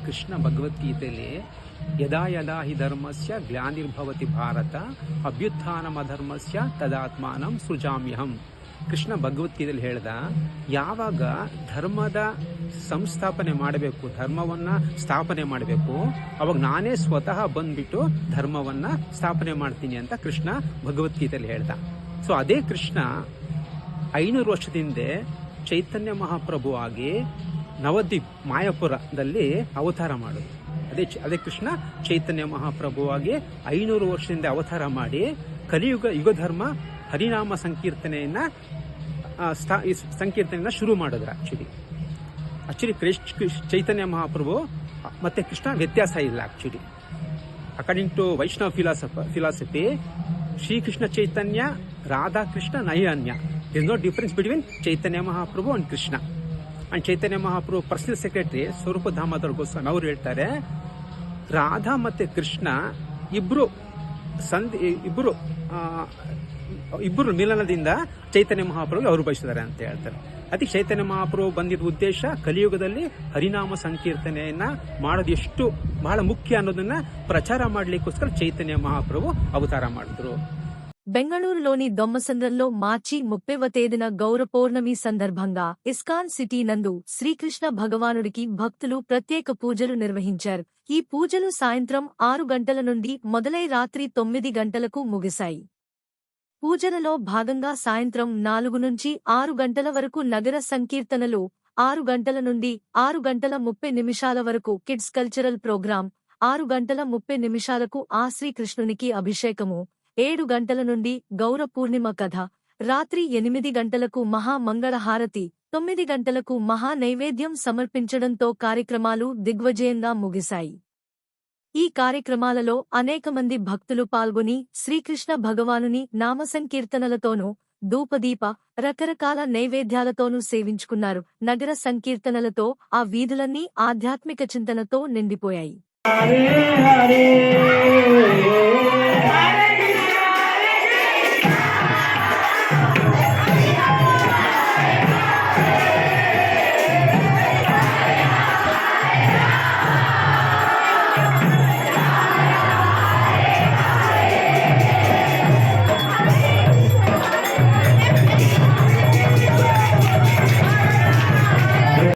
ಕೃಷ್ಣ ಭಗವದ್ಗೀತೆಯಲ್ಲಿ ಯದಾ ಯದಾ ಹಿ ಧರ್ಮಸ್ಯ ಗ್ಲಾನಿರ್ಭವತಿ ಭಾರತ ಅಭ್ಯುತ್ಥಾನಮಧರ್ಮಸ್ಯ ತದಾತ್ಮಾನಂ ಸೃಜಾಮ್ಯಹಂ. ಕೃಷ್ಣ ಭಗವದ್ಗೀತೆಯಲ್ಲಿ ಹೇಳ್ದ, ಯಾವಾಗ ಧರ್ಮದ ಸಂಸ್ಥಾಪನೆ ಮಾಡಬೇಕು, ಧರ್ಮವನ್ನು ಸ್ಥಾಪನೆ ಮಾಡಬೇಕು, ಅವಾಗ ನಾನೇ ಸ್ವತಃ ಬಂದ್ಬಿಟ್ಟು ಧರ್ಮವನ್ನು ಸ್ಥಾಪನೆ ಮಾಡ್ತೀನಿ ಅಂತ ಕೃಷ್ಣ ಭಗವದ್ಗೀತೆಯಲ್ಲಿ ಹೇಳ್ದ. ಸೊ ಅದೇ ಕೃಷ್ಣ 500 ವರ್ಷದಿಂದ ಚೈತನ್ಯ ಮಹಾಪ್ರಭು ಆಗಿ ನವದ್ವೀಪ್ ಮಾಯಾಪುರದಲ್ಲಿ ಅವತಾರ ಮಾಡೋದು. ಅದೇ ಕೃಷ್ಣ ಚೈತನ್ಯ ಮಹಾಪ್ರಭು ಆಗಿ 500 ವರ್ಷದಿಂದ ಅವತಾರ ಮಾಡಿ ಯುಗ ಧರ್ಮ ಹರಿನಾಮ ಸಂಕೀರ್ತನೆಯನ್ನ ಶುರು ಮಾಡಿದ್ರು. ಆಕ್ಚುಲಿ ಚೈತನ್ಯ ಮಹಾಪ್ರಭು ಮತ್ತೆ ಕೃಷ್ಣ ವ್ಯತ್ಯಾಸ ಇಲ್ಲ. Actually according to Vaishnava philosophy, Shrikrishna Chaitanya, Radha Krishna ನೈರನ್ಯ. There is no difference between Chaitanya Mahaprabhu and Krishna. And Chaitanya Mahaprabhu personal secretary ಸ್ವರೂಪ ದಾಮೋದರ ಗೋಸ್ವಾಮಿ ಅವರು ಹೇಳ್ತಾರೆ, ರಾಧಾ ಮತ್ತೆ ಕೃಷ್ಣ ಇಬ್ಬರು ಮಿಲನದಿಂದ ಚೈತನ್ಯ ಮಹಾಪ್ರಭು ಅವರು ಬಯಸಿದ್ದಾರೆ ಅಂತ ಹೇಳ್ತಾರೆ. ಅದಕ್ಕೆ ಚೈತನ್ಯ ಮಹಾಪ್ರಭು ಬಂದಿದ್ದ ಉದ್ದೇಶ ಕಲಿಯುಗದಲ್ಲಿ ಹರಿನಾಮ ಸಂಕೀರ್ತನೆಯನ್ನ ಮಾಡೋದು ಎಷ್ಟು ಬಹಳ ಮುಖ್ಯ ಅನ್ನೋದನ್ನ ಪ್ರಚಾರ ಮಾಡಲಿಕ್ಕೋಸ್ಕರ ಚೈತನ್ಯ ಮಹಾಪ್ರಭು ಅವತಾರ ಮಾಡಿದ್ರು. బెంగళూరులోని దొమ్మసంద్రంలో మార్చి 30వ తేదీన గౌర పౌర్ణమి సందర్భంగా ఇస్కాన్ సిటీ నందు శ్రీకృష్ణ భగవానుడికి భక్తులు ప్రత్యేక పూజలు నిర్వహించారు. ఈ పూజలు సాయంత్రం 6 గంటల నుండి మొదలై రాత్రి 9 గంటలకు ముగిశాయి. పూజలలో భాగంగా సాయంత్రం 4 నుంచి 6 గంటల వరకు నగర సంకీర్తనలు, 6 గంటల నుండి 6 గంటల 30 నిమిషాల వరకు కిడ్స్ కల్చరల్ ప్రోగ్రాం, 6 గంటల 30 నిమిషాలకు ఆ శ్రీకృష్ణునికి అభిషేకము, 7 గంటల నుండి గౌర పూర్ణిమ కథ, రాత్రి 8 గంటలకు మహా మంగళహారతి, 9 గంటలకు మహా నైవేద్యం సమర్పించడంతో కార్యక్రమాలు దిగ్విజయంగా ముగిశాయి. ఈ కార్యక్రమాలలో అనేక మంది భక్తులు పాల్గొని శ్రీకృష్ణ భగవానుని నామసంకీర్తనలతోనూ ధూపదీప రకరకాల నైవేద్యాలతోనూ సేవించుకున్నారు. నగర సంకీర్తనలతో ఆ వీధులన్నీ ఆధ్యాత్మిక చింతనతో నిండిపోయాయి.